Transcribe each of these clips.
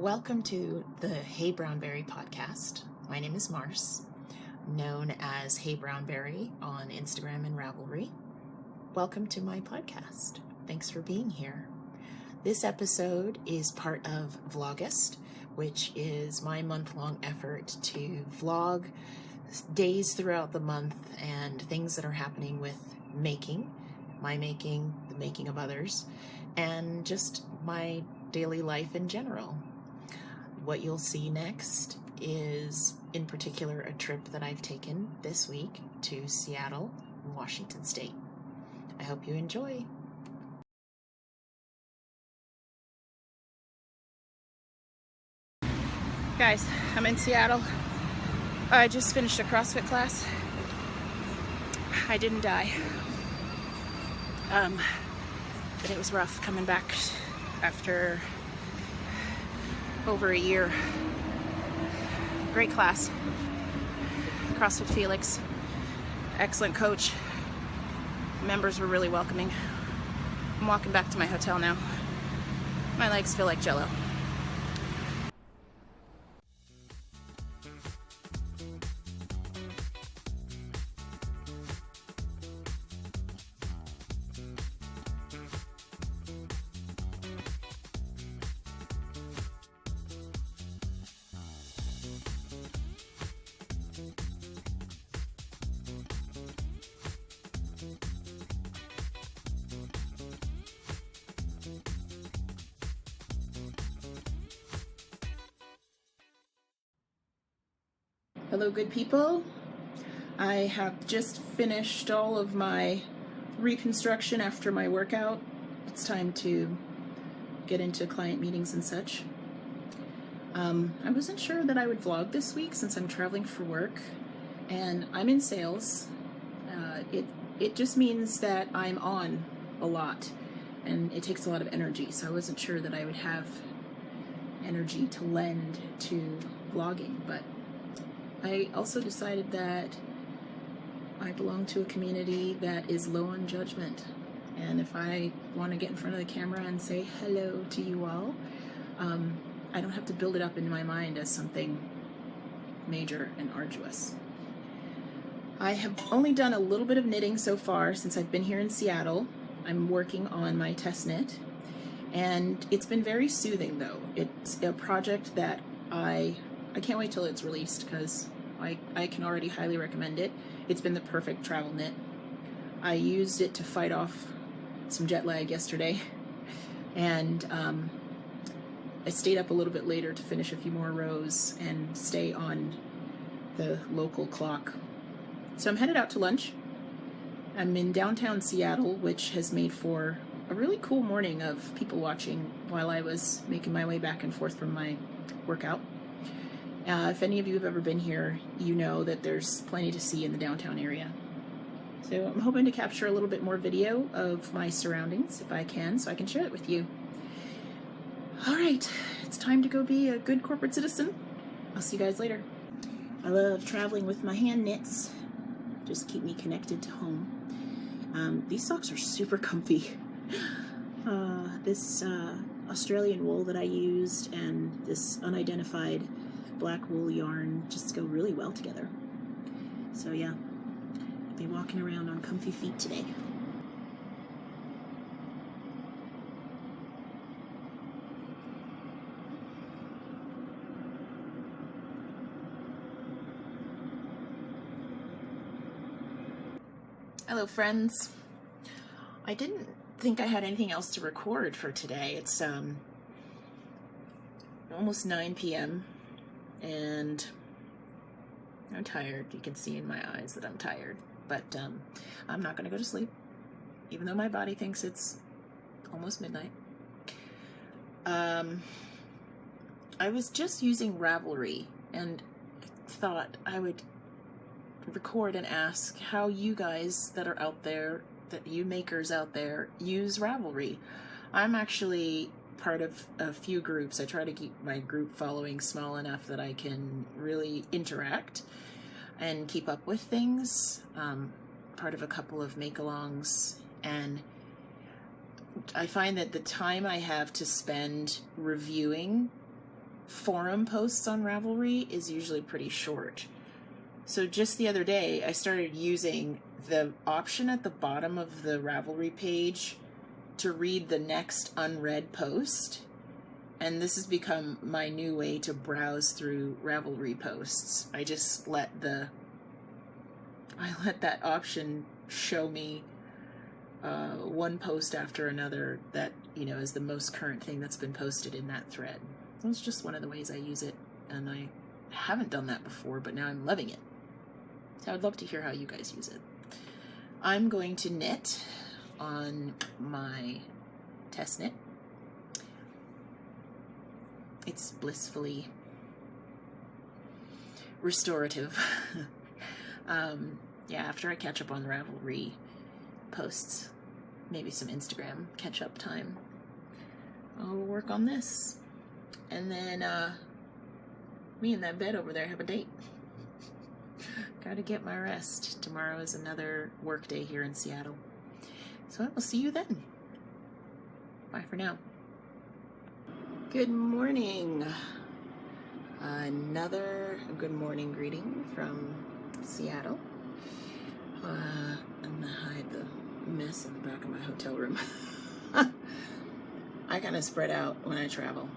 Welcome to the heyBrownBerry podcast. My name is Mars, known as heyBrownBerry on Instagram and Ravelry. Welcome to my podcast. Thanks for being here. This episode is part of Vlogust, which is my month-long effort to vlog days throughout the month and things that are happening with making, my making, the making of others, and just my daily life in general. What you'll see next is, in particular, a trip that I've taken this week to Seattle, Washington State. I hope you enjoy. Guys, I'm in Seattle. I just finished a CrossFit class. I didn't die. But it was rough coming back after over a year. Great class. CrossFit Felix. Excellent coach. Members were really welcoming. I'm walking back to my hotel now. My legs feel like Jell-O. Hello, good people. I have just finished all of my reconstruction after my workout. It's time to get into client meetings and such. I wasn't sure that I would vlog this week since I'm traveling for work and I'm in sales. It just means that I'm on a lot and it takes a lot of energy, so I wasn't sure that I would have energy to lend to vlogging, but I also decided that I belong to a community that is low on judgment, and if I want to get in front of the camera and say hello to you all, I don't have to build it up in my mind as something major and arduous. I have only done a little bit of knitting so far since I've been here in Seattle. I'm working on my test knit, and it's been very soothing though. It's a project that I can't wait till it's released because I can already highly recommend it. It's been the perfect travel knit. I used it to fight off some jet lag yesterday, and I stayed up a little bit later to finish a few more rows and stay on the local clock. So I'm headed out to lunch. I'm in downtown Seattle, which has made for a really cool morning of people watching while I was making my way back and forth from my workout. If any of you have ever been here, you know that there's plenty to see in the downtown area. So I'm hoping to capture a little bit more video of my surroundings if I can, so I can share it with you. All right, it's time to go be a good corporate citizen. I'll see you guys later. I love traveling with my hand knits. Just keep me connected to home. These socks are super comfy. This Australian wool that I used and this unidentified black wool yarn just go really well together. So yeah, I'll be walking around on comfy feet today. Hello friends. I didn't think I had anything else to record for today. It's almost 9 p.m. and I'm tired. You can see in my eyes that I'm tired, but I'm not gonna go to sleep, even though my body thinks it's almost midnight. I was just using Ravelry and thought I would record and ask how you guys that are out there, that you makers out there, use Ravelry. I'm actually part of a few groups. I try to keep my group following small enough that I can really interact and keep up with things. Part of a couple of make-alongs, and I find that the time I have to spend reviewing forum posts on Ravelry is usually pretty short. So just the other day, I started using the option at the bottom of the Ravelry page to read the next unread post. And this has become my new way to browse through Ravelry posts. I just let that option show me one post after another that, you know, is the most current thing that's been posted in that thread. It's just one of the ways I use it, and I haven't done that before, but now I'm loving it. So I'd love to hear how you guys use it. I'm going to knit on my test knit. It's blissfully restorative. Yeah, after I catch up on Ravelry posts, maybe some Instagram catch-up time, I'll work on this. And then me and that bed over there have a date. Gotta get my rest. Tomorrow is another work day here in Seattle. So I will see you then. Bye for now. Good morning. Another good morning greeting from Seattle. I'm gonna hide the mess in the back of my hotel room. I kind of spread out when I travel.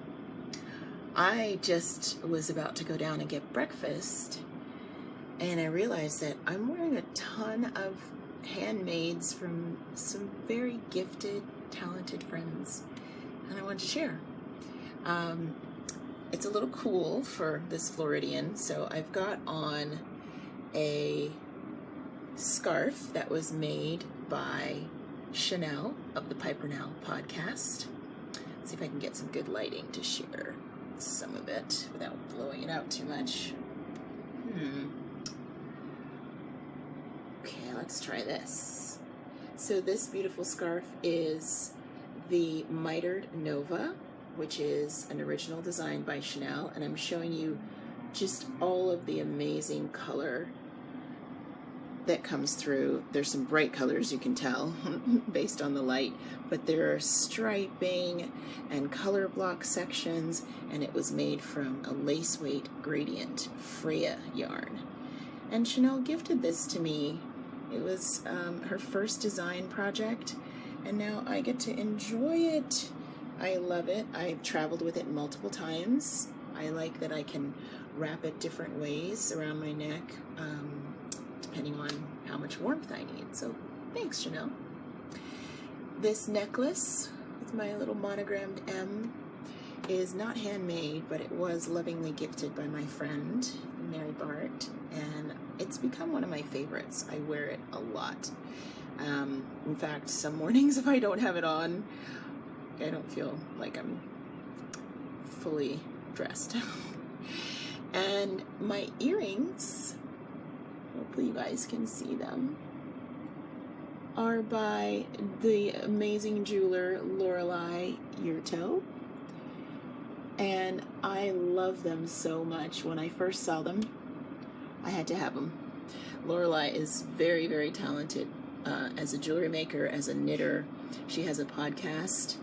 I just was about to go down and get breakfast, and I realized that I'm wearing a ton of handmaids from some very gifted, talented friends, and I wanted to share. It's a little cool for this Floridian, so I've got on a scarf that was made by Chanel of the Piper Now podcast. Let's see if I can get some good lighting to share some of it without blowing it out too much. Okay, let's try this. So this beautiful scarf is the Mitered Nova, which is an original design by Chanel, and I'm showing you just all of the amazing color that comes through. There's some bright colors, you can tell, based on the light, but there are striping and color block sections, and it was made from a lace weight gradient Freya yarn. And Chanel gifted this to me. It was her first design project, and now I get to enjoy it. I love it. I've traveled with it multiple times. I like that I can wrap it different ways around my neck, depending on how much warmth I need. So thanks, Chanel. This necklace with my little monogrammed M is not handmade, but it was lovingly gifted by my friend, Mary Bart, and it's become one of my favorites. I wear it a lot. In fact, some mornings if I don't have it on, I don't feel like I'm fully dressed. And my earrings, hopefully you guys can see them, are by the amazing jeweler Lorelei Yurto, and I love them so much. When I first saw them, I had to have them. Lorelei is very, very talented as a jewelry maker, as a knitter. She has a podcast.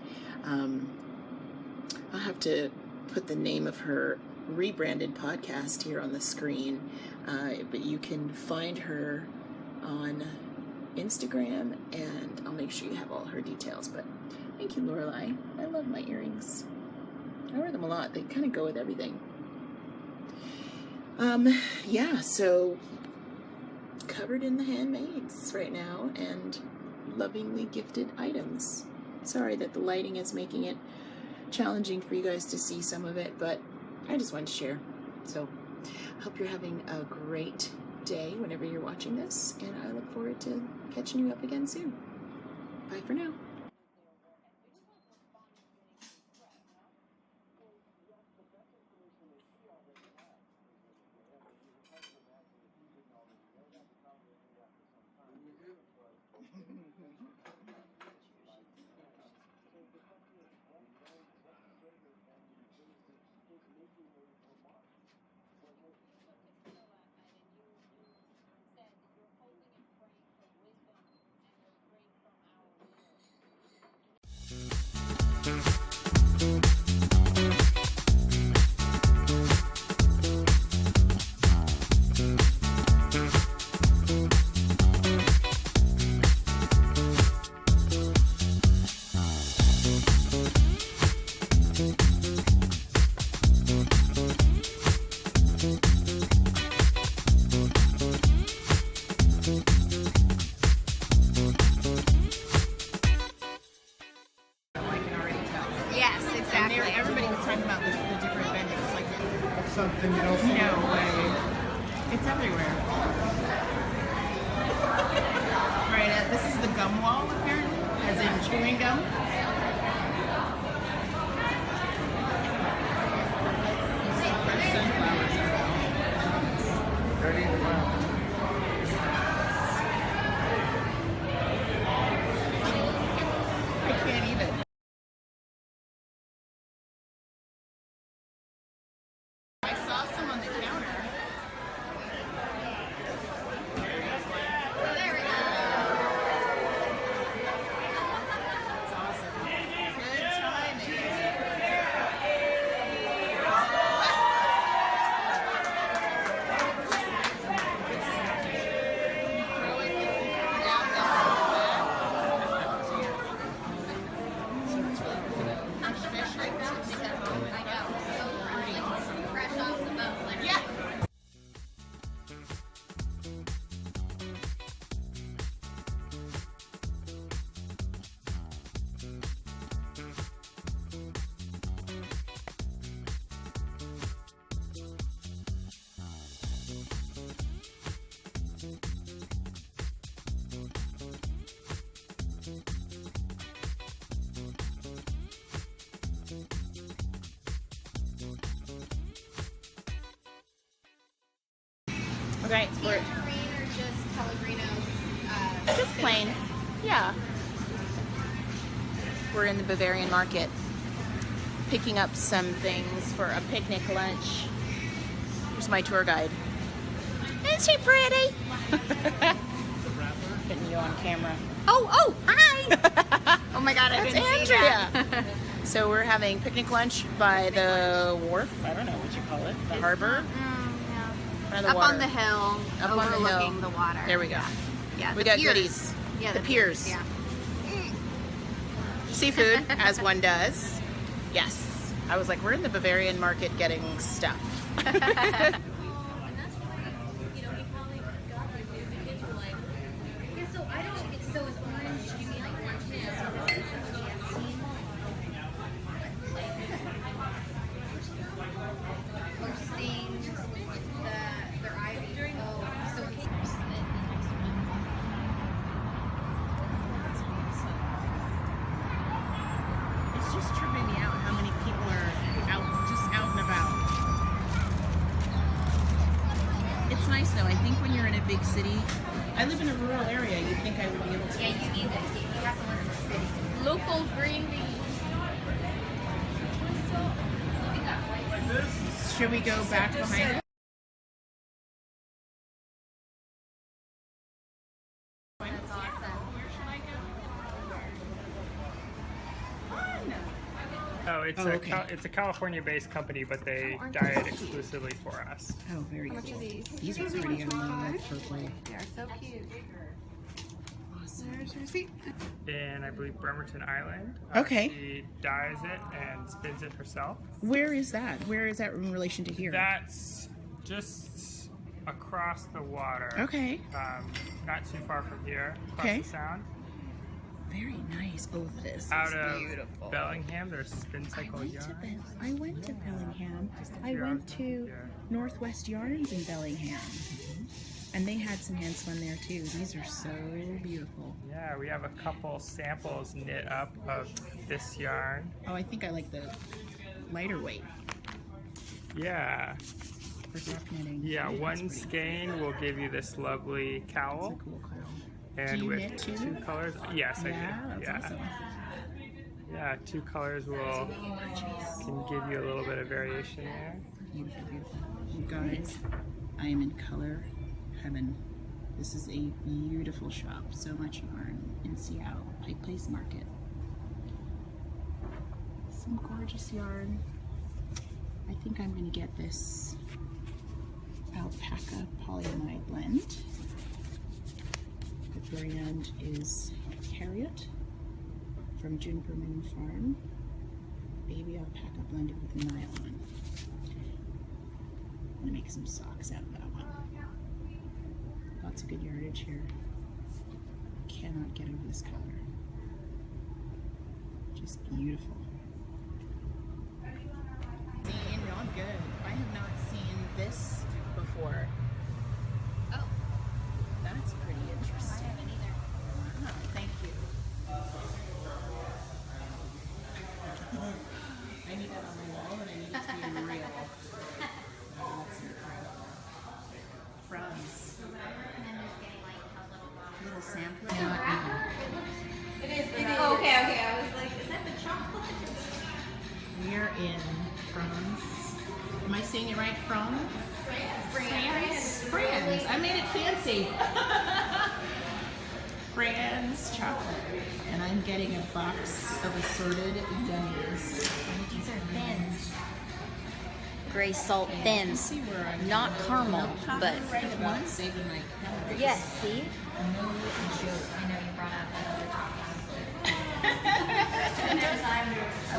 I'll have to put the name of her rebranded podcast here on the screen, but you can find her on Instagram, and I'll make sure you have all her details. But thank you, Lorelei. I love my earrings. I wear them a lot. They kind of go with everything. Yeah, so covered in the handmaids right now and lovingly gifted items. Sorry that the lighting is making it challenging for you guys to see some of it, but I just wanted to share. So I hope you're having a great day whenever you're watching this, and I look forward to catching you up again soon. Bye for now. something you don't see. No way. It's everywhere. Right, this is the gum wall, apparently, as in chewing gum. You see fresh sunflowers are Ready? Wow. I can't even. I saw some on the counter. That's awesome. Good timing. Throw it down the fish right now. I know. So fresh off the boat. Yeah. Okay, we're Tangerine or just Pellegrino's? just plain. Yeah. We're in the Bavarian market picking up some things for a picnic lunch. Here's my tour guide. Isn't she pretty? Getting you on camera. Oh, hi! Oh my god, I That's didn't see that. Andrea. So we're having picnic lunch by the wharf. I don't know what you call it. The harbor. Or the Up water. on the hill, Up on the hill. overlooking the water. There we go. Yeah, We the got piers. goodies. Yeah, The piers. Yeah. Seafood, as one does. Yes. I was like, we're in the Bavarian market getting stuff. It's just tripping me out how many people are out and about. It's nice though. I think when you're in a big city, I live in a rural area, you'd think I would be able to. Yeah, you need this. You have to live in the city. Local green beans. Should we go back behind it? That's awesome. Oh, it's okay. it's a California-based company, but they dye it exclusively for us. Oh, very cool. These are pretty. I love purple. They're so cute. There's your receipt. In, I believe, Bremerton Island. Okay. She dyes it and spins it herself. Where is that? Where is that in relation to here? That's just across the water. Okay. Not too far from here, across Okay. the sound. Very nice. Oh, this Out is of beautiful. Bellingham, there's Spin Cycle Yarn. I went to Bellingham. Just a I few went hours to from here. Northwest Yarns in Bellingham. And they had some hand spun there too. These are so beautiful. Yeah, we have a couple samples knit up of this yarn. Oh, I think I like the lighter weight. Yeah. For soft knitting. Yeah, That's one pretty. skein will give you this lovely That's cowl. a cool cowl. And Do you with knit too? two colors. Yes, Yeah, I do. that's awesome. Yeah, two colors will can give you a little bit of variation there. Beautiful, beautiful. You guys, I am in color heaven. This is a beautiful shop. So much yarn in Seattle. Pike Place Market. Some gorgeous yarn. I think I'm going to get this alpaca polyamide blend. The brand is Harriet from Juniper Moon Farm. Baby alpaca blended with nylon. I'm gonna make some socks out of that one. Lots of good yardage here. Cannot get over this color. Just beautiful. No, I'm good. I have not seen this before. Oh, That's pretty I interesting. haven't either. Wow, thank you. I need that on my wall and I need it to be real. That's incredible. Franz. And then just getting like a little Little sampler. It is. Oh, okay. I was like, is that the chocolate? We're in France. Am I saying it right? France? France. I made it fancy. France chocolate. And I'm getting a box of assorted gummies. These are thins. Gray salt thins. See where I'm Not caramel, but right about saving my calories. yes, see? No joke. I know you brought up that other chocolate.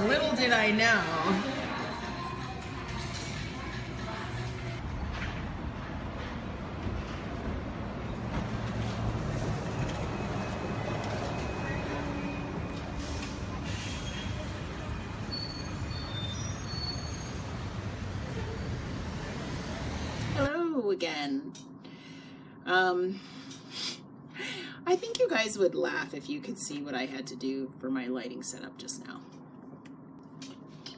Little did I know. Hello again. I think you guys would laugh if you could see what I had to do for my lighting setup just now. Okay.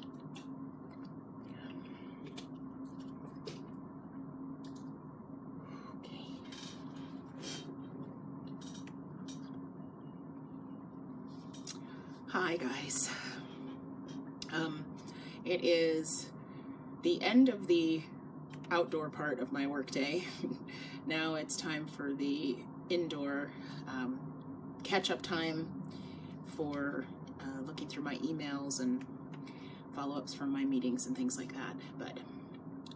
Hi guys. It is the end of the outdoor part of my workday. Now it's time for the indoor catch-up time for looking through my emails and follow-ups from my meetings and things like that. But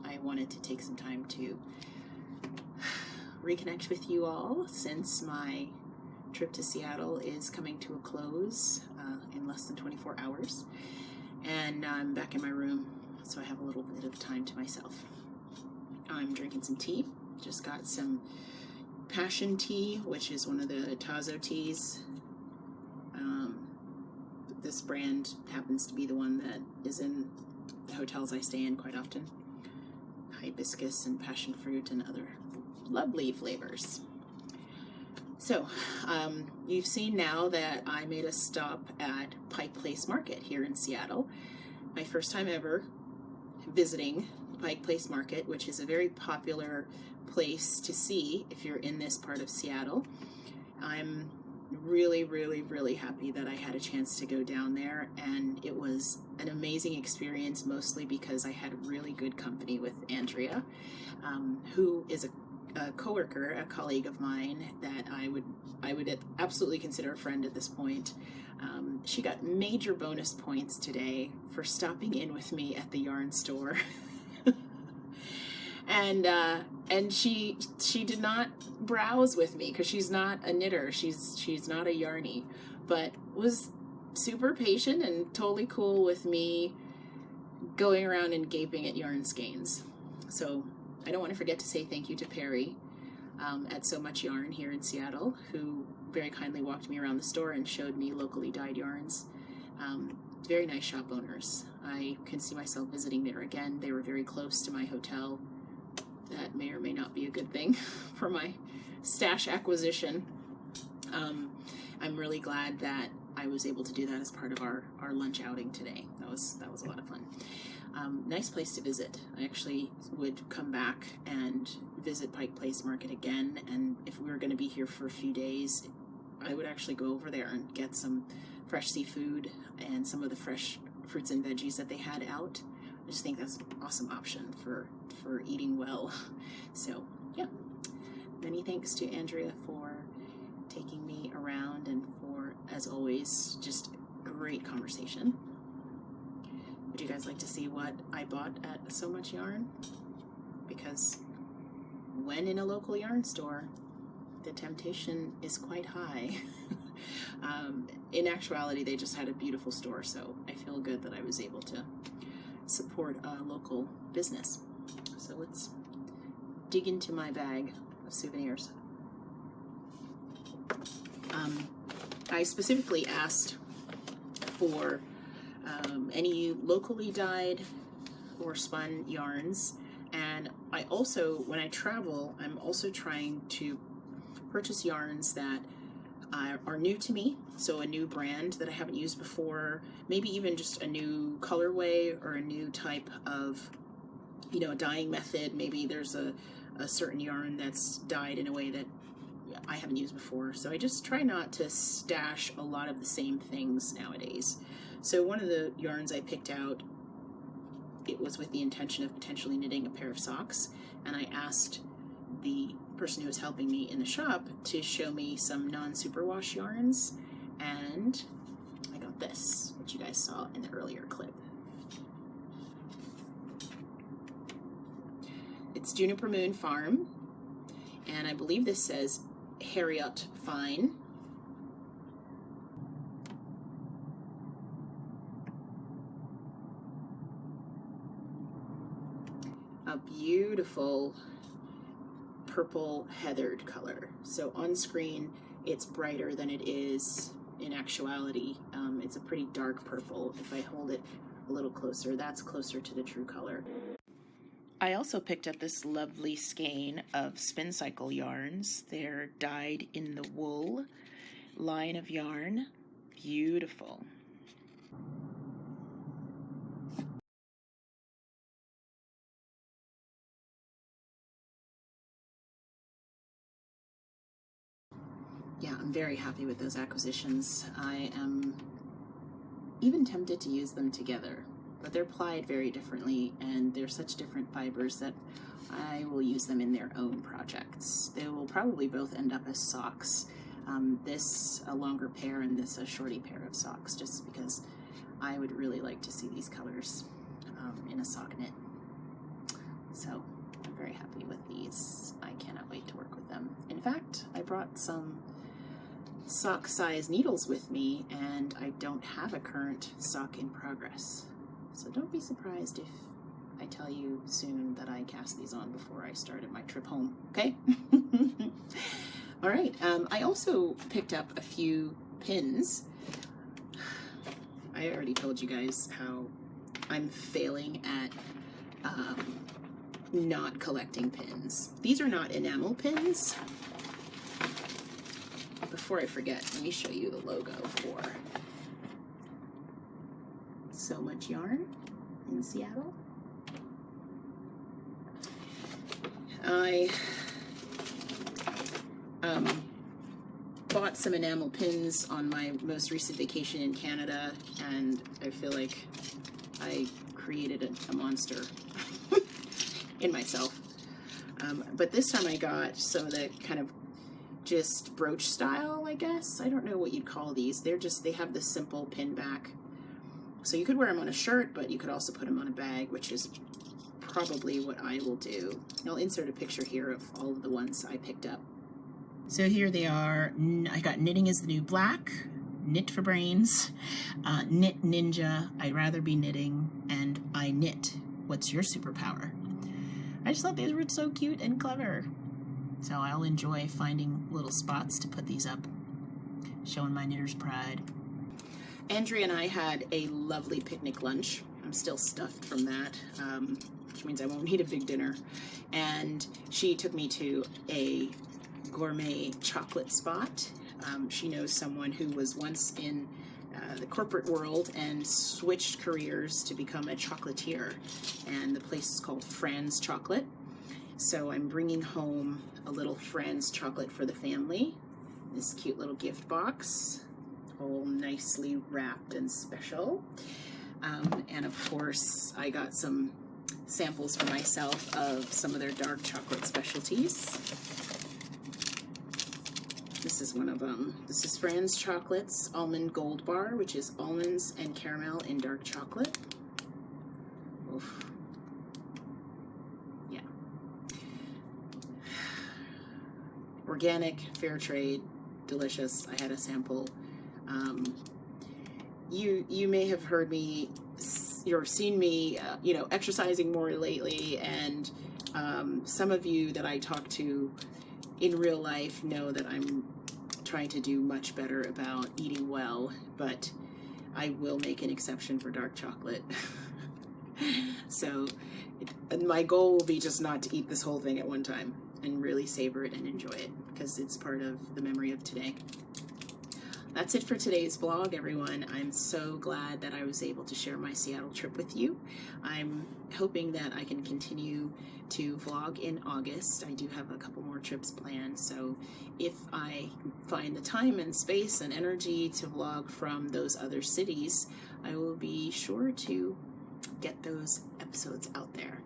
I wanted to take some time to reconnect with you all since my trip to Seattle is coming to a close in less than 24 hours. And I'm back in my room, so I have a little bit of time to myself. I'm drinking some tea. Just got some passion tea, which is one of the Tazo teas. This brand happens to be the one that is in the hotels I stay in quite often. Hibiscus and passion fruit and other lovely flavors. So, you've seen now that I made a stop at Pike Place Market here in Seattle. My first time ever visiting Pike Place Market, which is a very popular place to see if you're in this part of Seattle. I'm really, really, really happy that I had a chance to go down there, and it was an amazing experience, mostly because I had really good company with Andrea, who is a coworker, a colleague of mine that I would absolutely consider a friend at this point. She got major bonus points today for stopping in with me at the yarn store. And she did not browse with me because she's not a knitter, she's not a yarny, but was super patient and totally cool with me going around and gaping at yarn skeins. So I don't want to forget to say thank you to Perry at So Much Yarn here in Seattle, who very kindly walked me around the store and showed me locally dyed yarns. Very nice shop owners. I can see myself visiting there again. They were very close to my hotel. That may or may not be a good thing for my stash acquisition. I'm really glad that I was able to do that as part of our lunch outing today. That was a lot of fun. Nice place to visit. I actually would come back and visit Pike Place Market again, and if we were going to be here for a few days, I would actually go over there and get some fresh seafood and some of the fresh fruits and veggies that they had out. I just think that's an awesome option for eating well. So yeah, many thanks to Andrea for taking me around and for, as always, just great conversation. Would you guys like to see what I bought at So Much Yarn? Because when in a local yarn store, the temptation is quite high. In actuality, they just had a beautiful store, so I feel good that I was able to support a local business. So let's dig into my bag of souvenirs. I specifically asked for any locally dyed or spun yarns, and I also, when I travel, I'm also trying to purchase yarns that are new to me, so a new brand that I haven't used before, maybe even just a new colorway or a new type of, you know, dyeing method. Maybe there's a certain yarn that's dyed in a way that I haven't used before. So I just try not to stash a lot of the same things nowadays. So one of the yarns I picked out, it was with the intention of potentially knitting a pair of socks, and I asked the person who was helping me in the shop to show me some non-superwash yarns, and I got this, which you guys saw in the earlier clip. It's Juniper Moon Farm, and I believe this says Harriot Fine. A beautiful purple heathered color. So on screen it's brighter than it is in actuality. It's a pretty dark purple. If I hold it a little closer, that's closer to the true color. I also picked up this lovely skein of Spin Cycle yarns. They're dyed in the wool line of yarn. Beautiful. Yeah, I'm very happy with those acquisitions. I am even tempted to use them together, but they're plied very differently and they're such different fibers that I will use them in their own projects. They will probably both end up as socks. This a longer pair and this a shorty pair of socks, just because I would really like to see these colors in a sock knit. So I'm very happy with these. I cannot wait to work with them. In fact, I brought some sock size needles with me, and I don't have a current sock in progress. So don't be surprised if I tell you soon that I cast these on before I started my trip home, okay? All right, I also picked up a few pins. I already told you guys how I'm failing at not collecting pins. These are not enamel pins. Before I forget, let me show you the logo for So Much Yarn in Seattle. I bought some enamel pins on my most recent vacation in Canada, and I feel like I created a monster in myself. But this time I got some of the kind of just brooch style, I guess. I don't know what you'd call these. They have the simple pin back. So you could wear them on a shirt, but you could also put them on a bag, which is probably what I will do. I'll insert a picture here of all of the ones I picked up. So here they are. I got Knitting is the New Black, Knit for Brains, Knit Ninja, I'd Rather Be Knitting, and I Knit, What's Your Superpower? I just thought these were so cute and clever. So I'll enjoy finding little spots to put these up, showing my knitter's pride. Andrea and I had a lovely picnic lunch. I'm still stuffed from that, which means I won't need a big dinner. And she took me to a gourmet chocolate spot. She knows someone who was once in the corporate world and switched careers to become a chocolatier. And the place is called Fran's Chocolate. So I'm bringing home a little Fran's chocolate for the family. This cute little gift box, all nicely wrapped and special. And of course, I got some samples for myself of some of their dark chocolate specialties. This is one of them. This is Fran's Chocolate's Almond Gold Bar, which is almonds and caramel in dark chocolate. Oof. Yeah. Organic, fair trade, delicious. I had a sample. You may have heard me or seen me, exercising more lately, and some of you that I talk to in real life know that I'm trying to do much better about eating well, but I will make an exception for dark chocolate. So my goal will be just not to eat this whole thing at one time and really savor it and enjoy it because it's part of the memory of today. That's it for today's vlog, everyone. I'm so glad that I was able to share my Seattle trip with you. I'm hoping that I can continue to vlog in August. I do have a couple more trips planned, so if I find the time and space and energy to vlog from those other cities, I will be sure to get those episodes out there.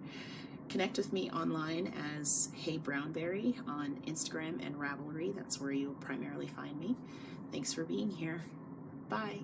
Connect with me online as heyBrownBerry on Instagram and Ravelry. That's where you'll primarily find me. Thanks for being here. Bye.